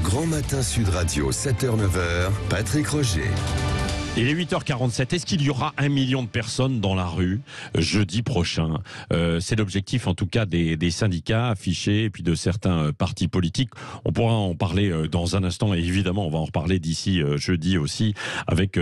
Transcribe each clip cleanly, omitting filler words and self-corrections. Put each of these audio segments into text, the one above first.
Grand Matin Sud Radio, 7h-9h, Patrick Roger. Il est 8h47. Est-ce qu'il y aura 1 million de personnes dans la rue jeudi prochain? C'est l'objectif en tout cas des syndicats affichés et puis de certains partis politiques. On pourra en parler dans un instant et évidemment on va en reparler d'ici jeudi aussi avec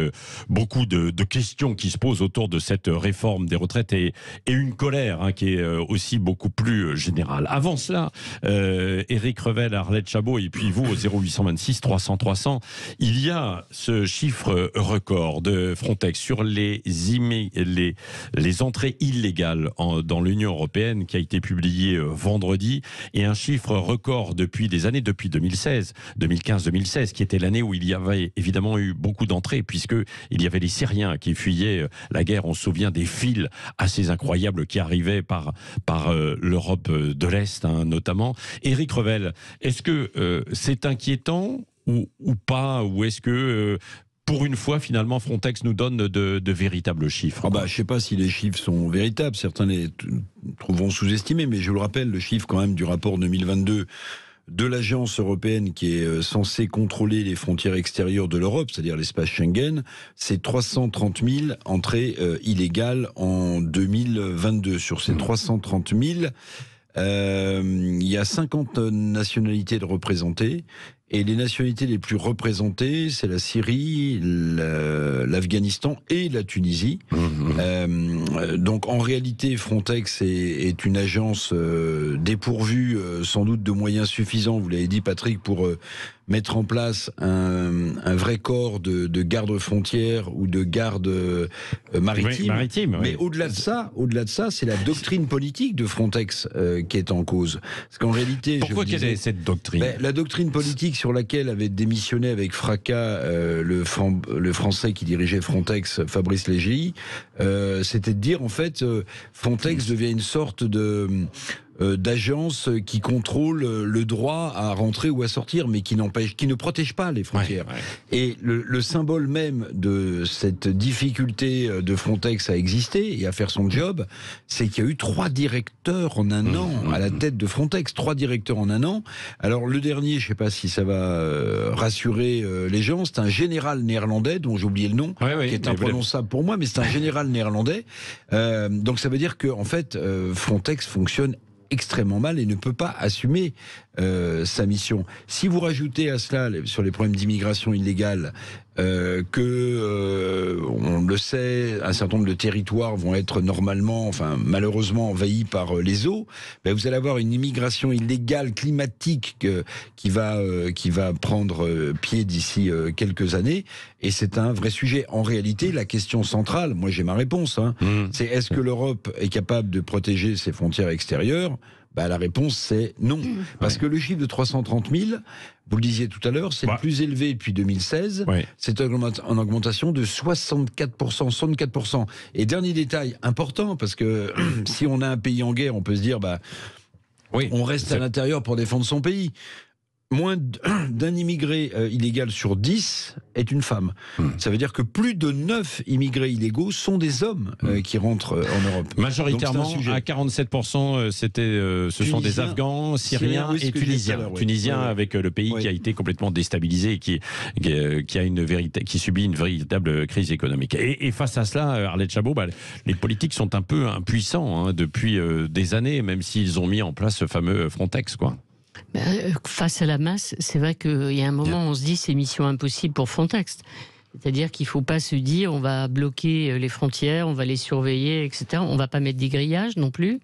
beaucoup de questions qui se posent autour de cette réforme des retraites et une colère qui est aussi beaucoup plus générale. Avant cela, Éric Revel, Arlette Chabot et puis vous au 0826 300 300, il y a ce chiffre record de Frontex sur les entrées illégales dans l'Union européenne qui a été publié vendredi et un chiffre record depuis des années, depuis 2016, 2015-2016, qui était l'année où il y avait évidemment eu beaucoup d'entrées puisque il y avait les Syriens qui fuyaient la guerre. On se souvient des files assez incroyables qui arrivaient par l'Europe de l'Est notamment. Éric Revel, est-ce que c'est inquiétant ou pas, ou est-ce que pour une fois, finalement, Frontex nous donne de véritables chiffres? Je ne sais pas si les chiffres sont véritables. Certains les trouveront sous-estimés, mais je vous le rappelle, le chiffre quand même du rapport 2022 de l'agence européenne qui est censée contrôler les frontières extérieures de l'Europe, c'est-à-dire l'espace Schengen, c'est 330 000 entrées illégales en 2022. Sur ces 330 000, il y a 50 nationalités de représentées. Et les nationalités les plus représentées, c'est la Syrie, l'Afghanistan et la Tunisie. Donc en réalité, Frontex est une agence dépourvue sans doute de moyens suffisants, vous l'avez dit Patrick, pour mettre en place un vrai corps de garde-frontières ou de garde maritime. Mais au-delà de ça, c'est la doctrine politique de Frontex qui est en cause. Parce qu'en réalité, pourquoi quelle est cette doctrine? La doctrine politique sur laquelle avait démissionné avec fracas le Français qui dirigeait Frontex, Fabrice Légy, c'était de dire en fait Frontex devient une sorte d'agence qui contrôle le droit à rentrer ou à sortir, mais qui ne protège pas les frontières. Et le symbole même de cette difficulté de Frontex à exister et à faire son job, c'est qu'il y a eu 3 directeurs en un an à la tête de Frontex. 3 directeurs en un an. Alors le dernier, je ne sais pas si ça va rassurer les gens, c'est un général néerlandais dont j'ai oublié le nom, qui est imprononçable pour moi, mais c'est un général néerlandais. Donc ça veut dire que en fait, Frontex fonctionne extrêmement mal et ne peut pas assumer sa mission. Si vous rajoutez à cela, sur les problèmes d'immigration illégale, on le sait, un certain nombre de territoires vont être malheureusement envahis par les eaux, vous allez avoir une immigration illégale climatique qui va prendre pied d'ici quelques années, et c'est un vrai sujet. En réalité, la question centrale, moi j'ai ma réponse, c'est est-ce que l'Europe est capable de protéger ses frontières extérieures? La réponse c'est non. Parce que le chiffre de 330 000, vous le disiez tout à l'heure, c'est le plus élevé depuis 2016. C'est en augmentation de 64%. Et dernier détail important, parce que si on a un pays en guerre, on peut se dire on reste à l'intérieur pour défendre son pays. Moins d'un immigré illégal sur 10 est une femme. Ça veut dire que plus de 9 immigrés illégaux sont des hommes qui rentrent en Europe. Majoritairement, à 47%, ce sont des Afghans, Syriens et Tunisiens. Tunisiens avec le pays qui a été complètement déstabilisé et qui subit une véritable crise économique. Et face à cela, Arlette Chabot, les politiques sont un peu impuissants depuis des années, même s'ils ont mis en place ce fameux Frontex, Face à la masse, c'est vrai qu'il y a un moment où on se dit c'est mission impossible pour Frontex. C'est-à-dire qu'il ne faut pas se dire on va bloquer les frontières, on va les surveiller, etc. On ne va pas mettre des grillages non plus,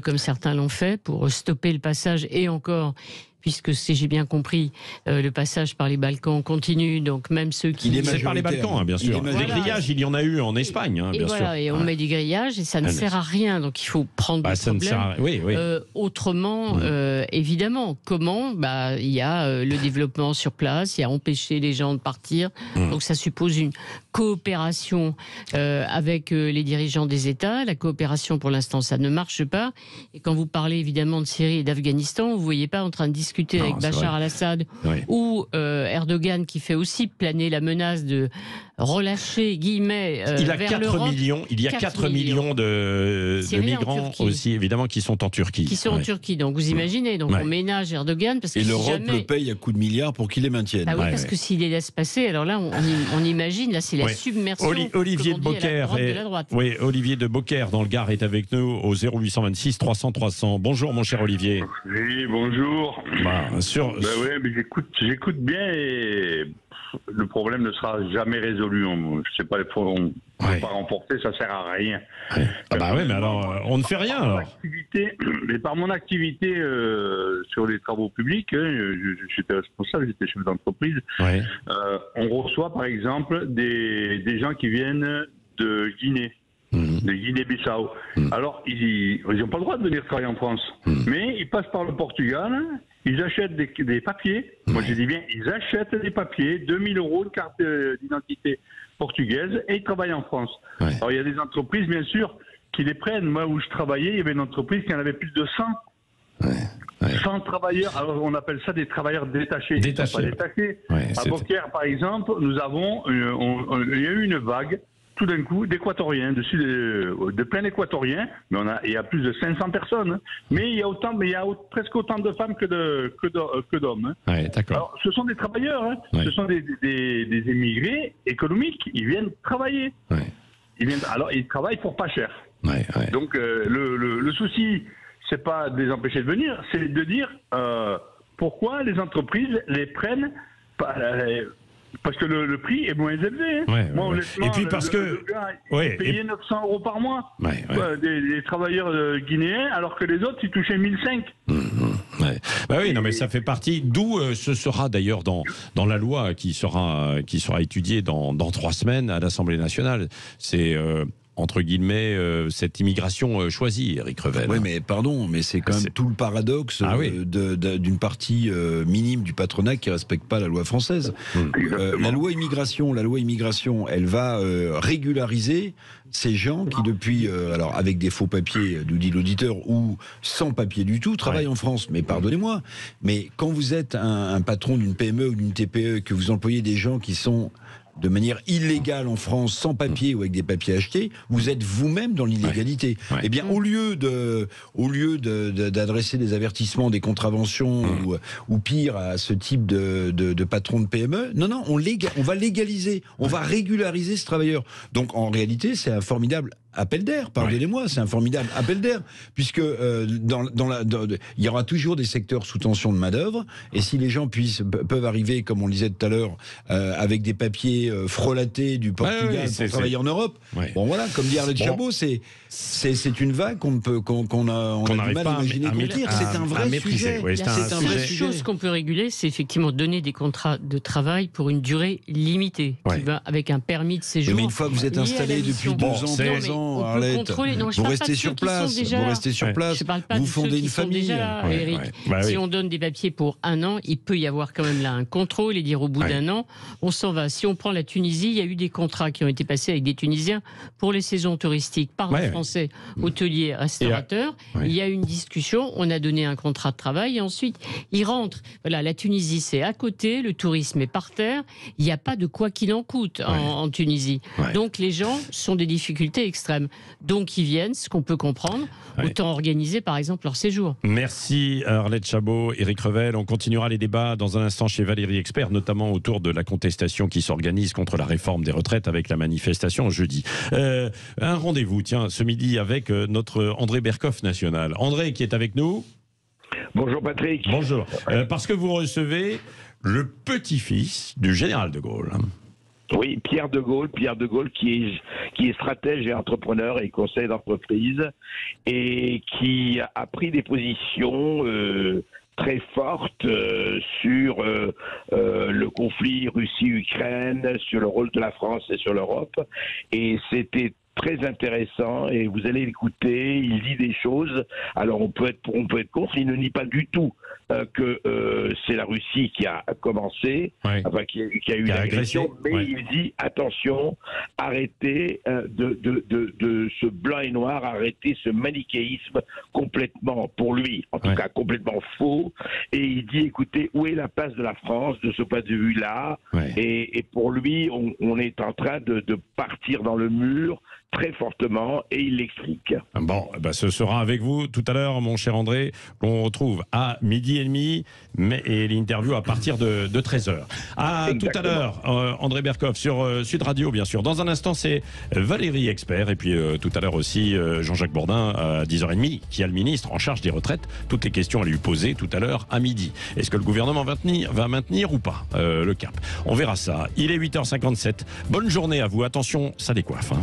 comme certains l'ont fait, pour stopper le passage, et encore, puisque si j'ai bien compris, le passage par les Balkans continue, donc même ceux qui... C'est par les Balkans, bien sûr. Des grillages, il y en a eu en Espagne, bien sûr. Et on met des grillages, et ça ne sert à rien, donc il faut prendre des problèmes autrement, évidemment. Comment il y a le développement sur place, il y a empêcher les gens de partir, donc ça suppose une coopération avec les dirigeants des États. La coopération, pour l'instant, ça ne marche pas. Et quand vous parlez évidemment de Syrie et d'Afghanistan, vous ne voyez pas en train de discuter avec Bachar al-Assad ou Erdogan, qui fait aussi planer la menace de relâcher, guillemets, il a vers 4 millions, il y a 4 millions de migrants aussi, évidemment, qui sont en Turquie. Qui sont en Turquie, donc vous imaginez, donc on ménage Erdogan. Parce que et l'Europe le paye à coups de milliards pour qu'il les maintienne. Ah oui, parce que s'il les laisse passer, alors là, on imagine, là, c'est la submersion. Olivier de Beaucaire, Olivier de Beaucaire dans le Gard est avec nous au 0826 300 300. Bonjour, mon cher Olivier. Oui, bonjour. Oui, mais j'écoute bien et le problème ne sera jamais résolu. Je sais pas, on ne peut pas remporter, ça sert à rien. Ouais. Mais alors, on ne fait rien alors. Mais par mon activité sur les travaux publics, j'étais responsable, j'étais chef d'entreprise. On reçoit par exemple des gens qui viennent de Guinée. De Guinée-Bissau. Alors, ils n'ont pas le droit de venir travailler en France. Mais ils passent par le Portugal, ils achètent des papiers. Moi, je dis bien, ils achètent des papiers, 2000 € de carte d'identité portugaise, et ils travaillent en France. Alors, il y a des entreprises, bien sûr, qui les prennent. Moi, où je travaillais, il y avait une entreprise qui en avait plus de 100. 100 travailleurs, alors on appelle ça des travailleurs détachés. À Beaucaire, par exemple, nous avons, il y a eu une vague, tout d'un coup, d'équatoriens, de plein d'équatoriens, mais il y a plus de 500 personnes. Mais il y a presque autant de femmes que d'hommes. Alors, ce sont des travailleurs, ce sont des émigrés économiques, ils viennent travailler. Ils travaillent pour pas cher. Donc, le souci, c'est pas de les empêcher de venir, c'est de dire pourquoi les entreprises les prennent parce que le prix est moins élevé. Moi, honnêtement, et puis parce le gars, il payait 900 € par mois. Des travailleurs guinéens, alors que les autres, ils touchaient 1005. Mais ça fait partie. D'où ce sera d'ailleurs dans la loi qui sera étudiée dans 3 semaines à l'Assemblée nationale. C'est entre guillemets, cette immigration choisie, Éric Revel. Oui, mais pardon, mais c'est quand même tout le paradoxe d'une partie minime du patronat qui ne respecte pas la loi française. La loi immigration, elle va régulariser ces gens qui depuis, alors avec des faux papiers, nous dit l'auditeur, ou sans papier du tout, travaillent en France. Mais pardonnez-moi, mais quand vous êtes un patron d'une PME ou d'une TPE, que vous employez des gens qui sont de manière illégale en France, sans papier ou avec des papiers achetés, vous êtes vous-même dans l'illégalité. Eh bien, au lieu d'adresser des avertissements, des contraventions ou pire à ce type de patron de PME, non, on va légaliser, on va régulariser ce travailleur. Donc, en réalité, c'est un formidable appel d'air, pardonnez-moi, c'est un formidable appel d'air, puisque il y aura toujours des secteurs sous tension de main-d'œuvre, et si les gens peuvent arriver, comme on le disait tout à l'heure, avec des papiers frelatés du Portugal pour travailler en Europe, bon voilà, comme dit Arlette Chabot, c'est une vague qu'on a du mal à imaginer contenir. C'est un vrai sujet. La seule chose qu'on peut réguler, c'est effectivement donner des contrats de travail pour une durée limitée, qui va avec un permis de séjour. Mais une fois que vous êtes installé depuis 2 ans, 3 ans, Arlette, vous restez sur place, vous fondez une famille. Eric, si on donne des papiers pour 1 an, il peut y avoir quand même là un contrôle et dire au bout d'1 an, on s'en va. Si on prend la Tunisie, il y a eu des contrats qui ont été passés avec des Tunisiens pour les saisons touristiques par des Français, hôteliers, restaurateurs. Il y a eu une discussion, on a donné un contrat de travail et ensuite ils rentrent. Voilà, la Tunisie c'est à côté, le tourisme est par terre, il n'y a pas de quoi qu'il en coûte en Tunisie. Donc les gens sont des difficultés extrêmes. Donc ils viennent, ce qu'on peut comprendre, autant organiser par exemple leur séjour. Merci Arlette Chabot, Éric Revel. On continuera les débats dans un instant chez Valérie Expert, notamment autour de la contestation qui s'organise contre la réforme des retraites avec la manifestation jeudi. Un rendez-vous, tiens, ce midi avec notre André Berkoff national. André qui est avec nous. Bonjour Patrick. Bonjour. Parce que vous recevez le petit-fils du général de Gaulle. Oui, Pierre de Gaulle qui est stratège et entrepreneur et conseiller d'entreprise et qui a pris des positions très fortes sur le conflit Russie-Ukraine, sur le rôle de la France et sur l'Europe. Et c'était très intéressant et vous allez l'écouter, il dit des choses. Alors on peut être contre, il ne nie pas du tout que c'est la Russie qui a commencé, enfin qui a eu l'agression, mais il dit attention, arrêtez de ce blanc et noir, arrêtez ce manichéisme complètement, pour lui, en tout cas complètement faux. Et il dit écoutez, où est la place de la France de ce point de vue-là? Et pour lui, on est en train de partir dans le mur très fortement, et il l'explique. Bon, ce sera avec vous tout à l'heure, mon cher André, qu'on retrouve à 12h30, et l'interview à partir de 13h. Tout à l'heure, André Berkoff sur Sud Radio, bien sûr. Dans un instant, c'est Valérie Expert, et puis tout à l'heure aussi Jean-Jacques Bourdin à 10h30, qui a le ministre en charge des retraites. Toutes les questions à lui poser tout à l'heure à midi. Est-ce que le gouvernement va maintenir ou pas le cap? On verra ça. Il est 8h57. Bonne journée à vous. Attention, ça décoiffe.